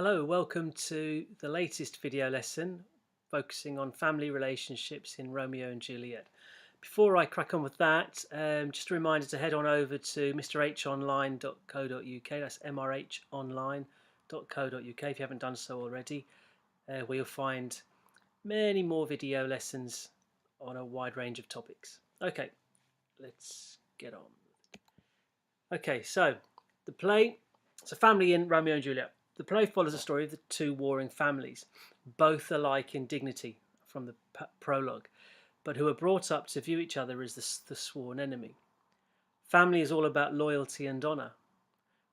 Hello, welcome to the latest video lesson focusing on family relationships in Romeo and Juliet. Before I crack on with that, just a reminder to head on over to mrhonline.co.uk, that's mrhonline.co.uk if you haven't done so already, where you'll find many more video lessons on a wide range of topics. Okay, let's get on. Okay, so the play, it's a family in Romeo and Juliet. The play follows the story of the two warring families, both alike in dignity from the prologue, but who are brought up to view each other as the sworn enemy. Family is all about loyalty and honour.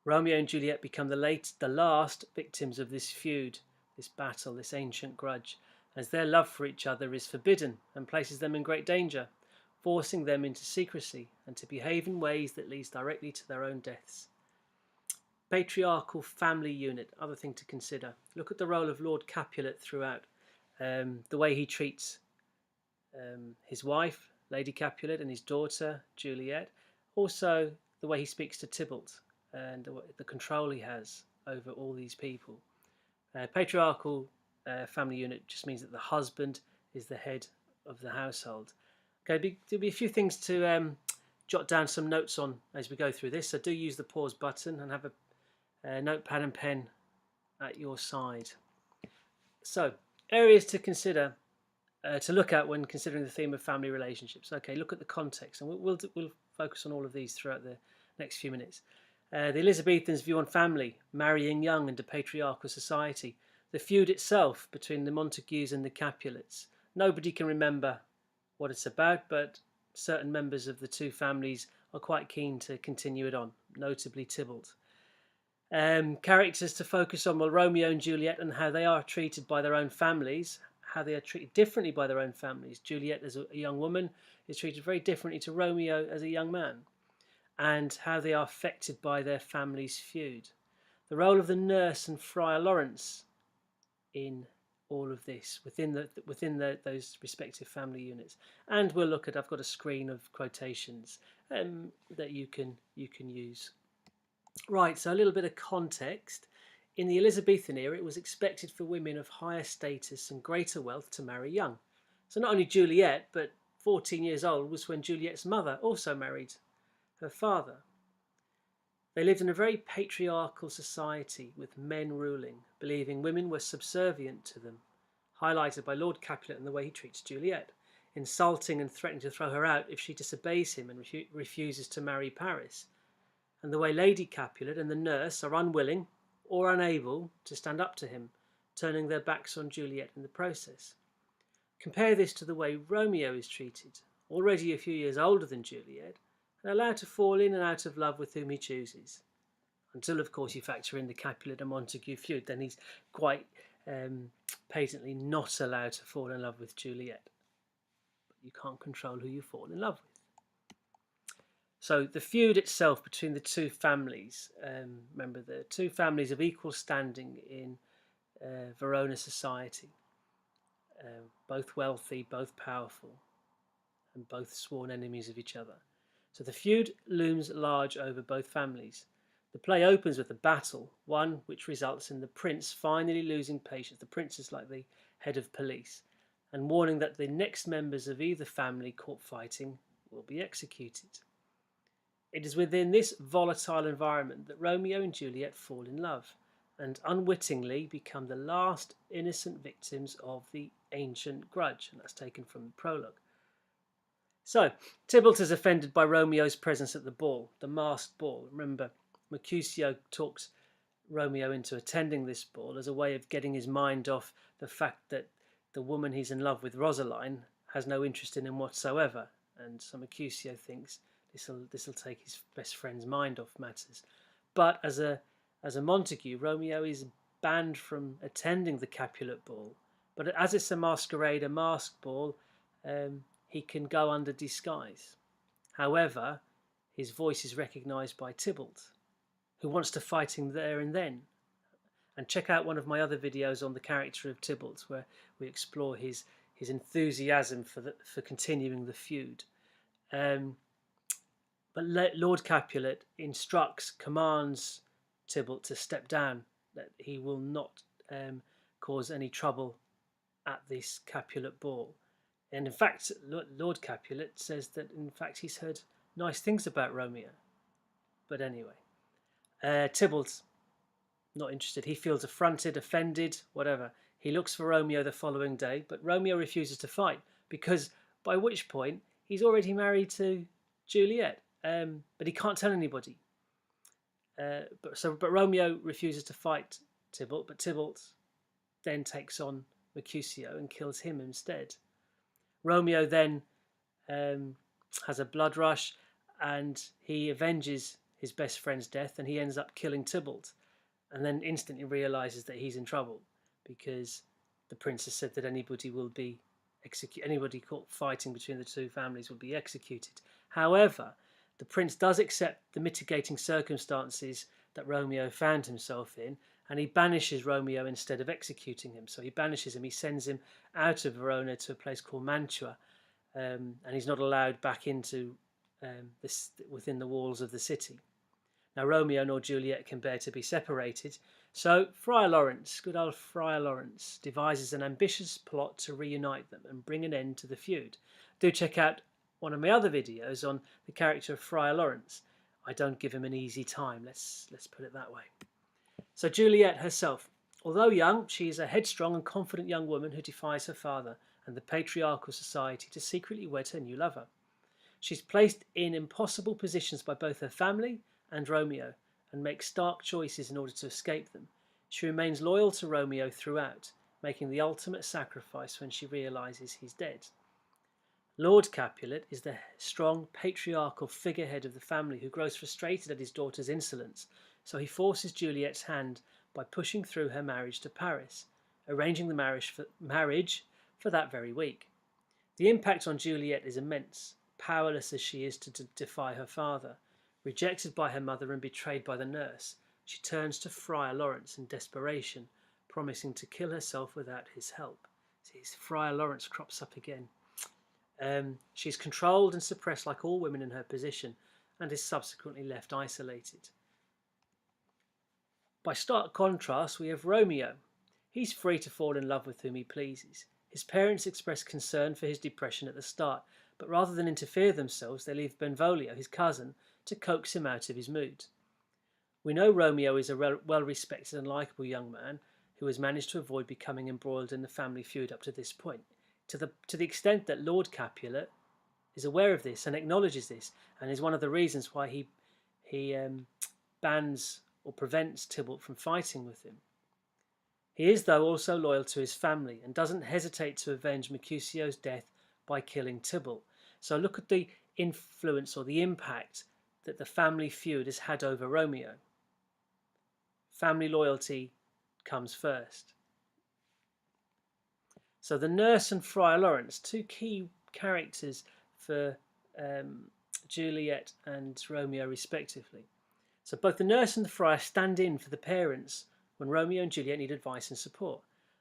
Romeo and Juliet become the last victims of this feud, this battle, this ancient grudge, as their love for each other is forbidden and places them in great danger, forcing them into secrecy and to behave in ways that leads directly to their own deaths. Patriarchal family unit, other thing to consider. Look at the role of Lord Capulet throughout. The way he treats his wife, Lady Capulet, and his daughter, Juliet. Also, the way he speaks to Tybalt and the control he has over all these people. Patriarchal family unit just means that the husband is the head of the household. Okay, there'll be a few things to jot down some notes on as we go through this. So do use the pause button and have a notepad and pen at your side. So, areas to consider, to look at when considering the theme of family relationships. Okay, look at the context, and we'll focus on all of these throughout the next few minutes. The Elizabethans' view on family, marrying young into patriarchal society, the feud itself between the Montagues and the Capulets. Nobody can remember what it's about, but certain members of the two families are quite keen to continue it on, notably Tybalt. Characters to focus on, well, Romeo and Juliet and how they are treated by their own families, how they are treated differently by their own families. Juliet as a young woman is treated very differently to Romeo as a young man, and how they are affected by their family's feud. The role of the nurse and Friar Lawrence in all of this within those respective family units. And we'll look at, I've got a screen of quotations that you can use. Right, so a little bit of context. In the Elizabethan era, it was expected for women of higher status and greater wealth to marry young. So not only Juliet, but 14 years old was when Juliet's mother also married her father. They lived in a very patriarchal society with men ruling, believing women were subservient to them, highlighted by Lord Capulet and the way he treats Juliet, insulting and threatening to throw her out if she disobeys him and refuses to marry Paris, and the way Lady Capulet and the nurse are unwilling or unable to stand up to him, turning their backs on Juliet in the process. Compare this to the way Romeo is treated, already a few years older than Juliet, and allowed to fall in and out of love with whom he chooses. Until, of course, you factor in the Capulet and Montague feud, then he's quite patently not allowed to fall in love with Juliet. But you can't control who you fall in love with. So the feud itself between the two families, remember the two families of equal standing in Verona society, both wealthy, both powerful, and both sworn enemies of each other. So the feud looms large over both families. The play opens with a battle, one which results in the prince finally losing patience. The prince is like the head of police, and warning that the next members of either family caught fighting will be executed. It is within this volatile environment that Romeo and Juliet fall in love and unwittingly become the last innocent victims of the ancient grudge, and that's taken from the prologue. So, Tybalt is offended by Romeo's presence at the ball, the masked ball. Remember, Mercutio talks Romeo into attending this ball as a way of getting his mind off the fact that the woman he's in love with, Rosaline, has no interest in him whatsoever, and so Mercutio thinks this will take his best friend's mind off matters. But as a Montague, Romeo is banned from attending the Capulet ball. But as it's a masquerade, a masked ball, he can go under disguise. However, his voice is recognised by Tybalt, who wants to fight him there and then. And check out one of my other videos on the character of Tybalt, where we explore his enthusiasm for continuing the feud. But Lord Capulet commands Tybalt to step down that he will not cause any trouble at this Capulet ball. And in fact, Lord Capulet says that in fact he's heard nice things about Romeo. But anyway, Tybalt's not interested. He feels affronted, offended, whatever. He looks for Romeo the following day, but Romeo refuses to fight because by which point he's already married to Juliet, but he can't tell anybody. But Romeo refuses to fight Tybalt, but Tybalt then takes on Mercutio and kills him instead. Romeo then has a blood rush and he avenges his best friend's death, and he ends up killing Tybalt, and then instantly realizes that he's in trouble because the prince has said that anybody caught fighting between the two families will be executed. However, the prince does accept the mitigating circumstances that Romeo found himself in, and he banishes Romeo instead of executing him. So he banishes him, he sends him out of Verona to a place called Mantua, and he's not allowed back into within the walls of the city. Now Romeo nor Juliet can bear to be separated, so Friar Lawrence, good old Friar Lawrence, devises an ambitious plot to reunite them and bring an end to the feud. Do check out one of my other videos on the character of Friar Lawrence. I don't give him an easy time, let's put it that way. So Juliet herself, although young, she is a headstrong and confident young woman who defies her father and the patriarchal society to secretly wed her new lover. She's placed in impossible positions by both her family and Romeo, and makes stark choices in order to escape them. She remains loyal to Romeo throughout, making the ultimate sacrifice when she realises he's dead. Lord Capulet is the strong patriarchal figurehead of the family who grows frustrated at his daughter's insolence, so he forces Juliet's hand by pushing through her marriage to Paris, arranging the marriage for that very week. The impact on Juliet is immense, powerless as she is to defy her father. Rejected by her mother and betrayed by the nurse, she turns to Friar Lawrence in desperation, promising to kill herself without his help. See, Friar Lawrence crops up again. She's controlled and suppressed like all women in her position, and is subsequently left isolated. By stark contrast, we have Romeo. He's free to fall in love with whom he pleases. His parents express concern for his depression at the start, but rather than interfere themselves, they leave Benvolio, his cousin, to coax him out of his mood. We know Romeo is a well-respected and likeable young man who has managed to avoid becoming embroiled in the family feud up to this point, to the extent that Lord Capulet is aware of this and acknowledges this, and is one of the reasons why he bans or prevents Tybalt from fighting with him. He is, though, also loyal to his family and doesn't hesitate to avenge Mercutio's death by killing Tybalt. So look at the influence or the impact that the family feud has had over Romeo. Family loyalty comes first. So the nurse and Friar Lawrence, two key characters for Juliet and Romeo respectively. So both the nurse and the friar stand in for the parents when Romeo and Juliet need advice and support.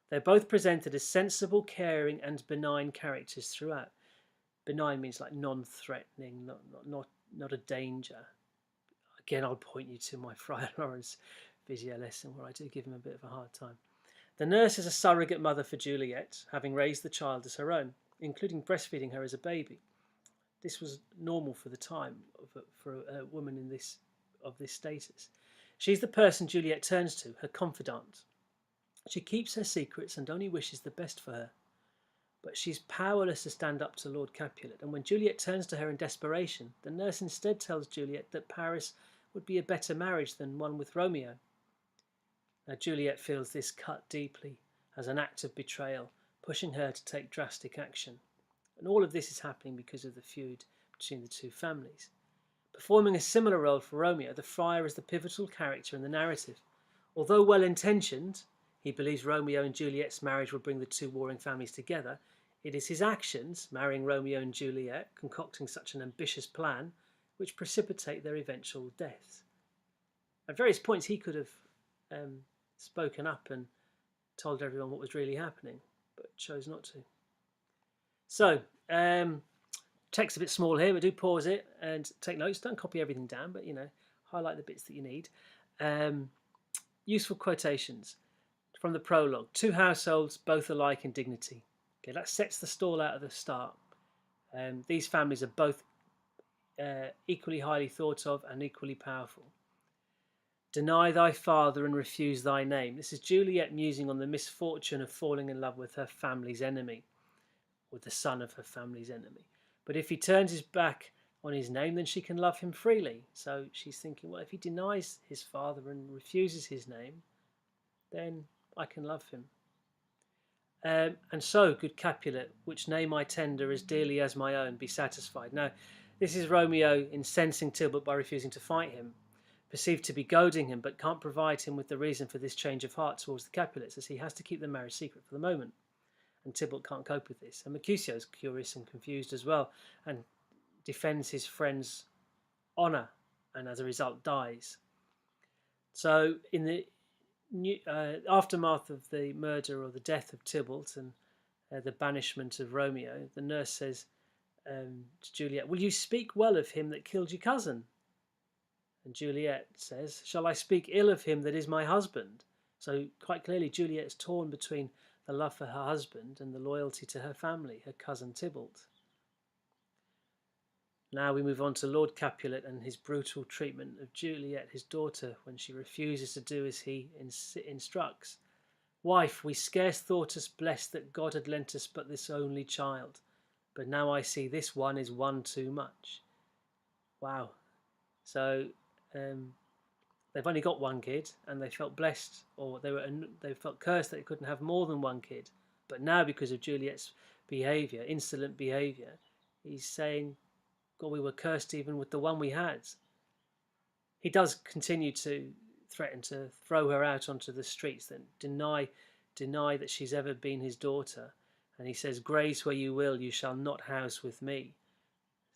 They're both presented as sensible, caring and benign characters throughout. Benign means like non-threatening, not a danger. Again, I'll point you to my Friar Lawrence video lesson where I do give him a bit of a hard time. The nurse is a surrogate mother for Juliet, having raised the child as her own, including breastfeeding her as a baby. This was normal for the time for a woman of this status. She's the person Juliet turns to, her confidant. She keeps her secrets and only wishes the best for her. But she's powerless to stand up to Lord Capulet, and when Juliet turns to her in desperation, the nurse instead tells Juliet that Paris would be a better marriage than one with Romeo. Now Juliet feels this cut deeply as an act of betrayal, pushing her to take drastic action. And all of this is happening because of the feud between the two families. Performing a similar role for Romeo, the friar is the pivotal character in the narrative. Although well-intentioned, he believes Romeo and Juliet's marriage will bring the two warring families together. It is his actions, marrying Romeo and Juliet, concocting such an ambitious plan, which precipitate their eventual deaths. At various points he could have spoken up and told everyone what was really happening, but chose not to. So, text a bit small here, but do pause it and take notes. Don't copy everything down, but highlight the bits that you need. useful quotations from the prologue. Two households, both alike in dignity. Okay, that sets the stall out at the start. These families are both equally highly thought of and equally powerful. Deny thy father and refuse thy name. This is Juliet musing on the misfortune of falling in love with her family's enemy, with the son of her family's enemy. But if he turns his back on his name, then she can love him freely. So she's thinking, well, if he denies his father and refuses his name, then I can love him. And so, good Capulet, which name I tender as dearly as my own, be satisfied. Now, this is Romeo incensing Tybalt by refusing to fight him, perceived to be goading him, but can't provide him with the reason for this change of heart towards the Capulets, as he has to keep the marriage secret for the moment. And Tybalt can't cope with this. And Mercutio is curious and confused as well, and defends his friend's honour, and as a result dies. So, in the aftermath of the murder or the death of Tybalt and the banishment of Romeo, the nurse says to Juliet, "Will you speak well of him that killed your cousin?" And Juliet says, "Shall I speak ill of him that is my husband?" So quite clearly Juliet is torn between the love for her husband and the loyalty to her family, her cousin Tybalt. Now we move on to Lord Capulet and his brutal treatment of Juliet, his daughter, when she refuses to do as he instructs. "Wife, we scarce thought us blessed that God had lent us but this only child. But now I see this one is one too much." Wow. So they've only got one kid, and they felt blessed, or they felt cursed that they couldn't have more than one kid. But now, because of Juliet's behaviour, insolent behaviour, he's saying, "God, we were cursed even with the one we had." He does continue to threaten to throw her out onto the streets, then deny that she's ever been his daughter. And he says, "Graze where you will, you shall not house with me."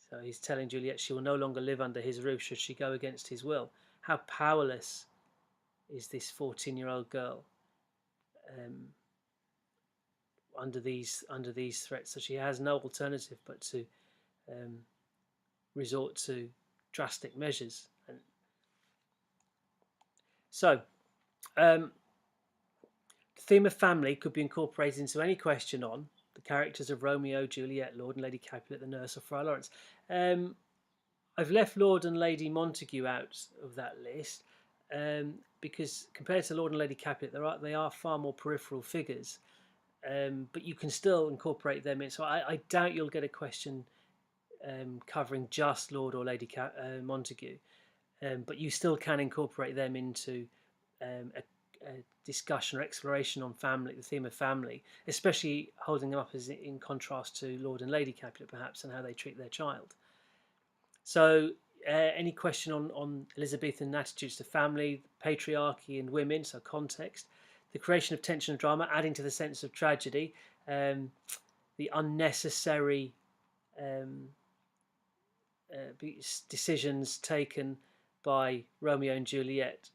So he's telling Juliet she will no longer live under his roof should she go against his will. How powerless is this 14-year-old girl under these threats? So she has no alternative but to resort to drastic measures. And so the theme of family could be incorporated into any question on the characters of Romeo, Juliet, Lord and Lady Capulet, the nurse, or Friar Lawrence. I've left Lord and Lady Montague out of that list because compared to Lord and Lady Capulet, they are far more peripheral figures, but you can still incorporate them in. So I doubt you'll get a question covering just Lord or Lady Montague, but you still can incorporate them into a discussion or exploration on family, the theme of family, especially holding them up as in contrast to Lord and Lady Capulet perhaps, and how they treat their child. So any question on Elizabethan attitudes to family, patriarchy and women, so context, the creation of tension and drama, adding to the sense of tragedy, the unnecessary decisions taken by Romeo and Juliet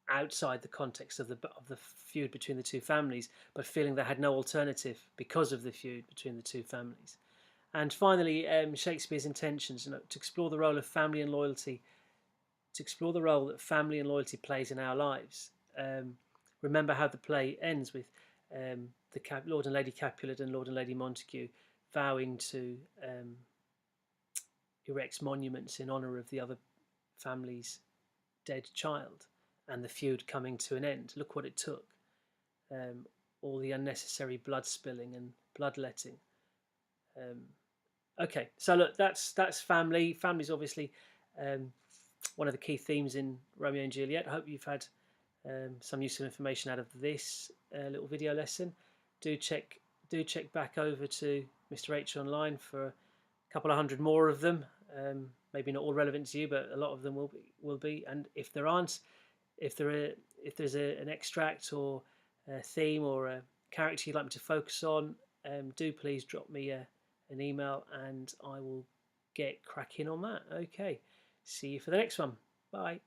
outside the context of the feud between the two families, but feeling they had no alternative because of the feud between the two families. And finally, Shakespeare's intentions, to explore the role of family and loyalty, to explore the role that family and loyalty plays in our lives. Remember how the play ends with the Lord and Lady Capulet and Lord and Lady Montague vowing to erect monuments in honour of the other family's dead child, and the feud coming to an end. Look what it took. All the unnecessary blood spilling and bloodletting. Okay, so look, that's family. Family's obviously one of the key themes in Romeo and Juliet. I hope you've had some useful information out of this little video lesson. Do check back over to Mr. H Online for a couple of hundred more of them. Maybe not all relevant to you, but a lot of them will be. And if there aren't, if there's an extract or a theme or a character you'd like me to focus on, do please drop me an email and I will get cracking on that. Okay, see you for the next one. Bye.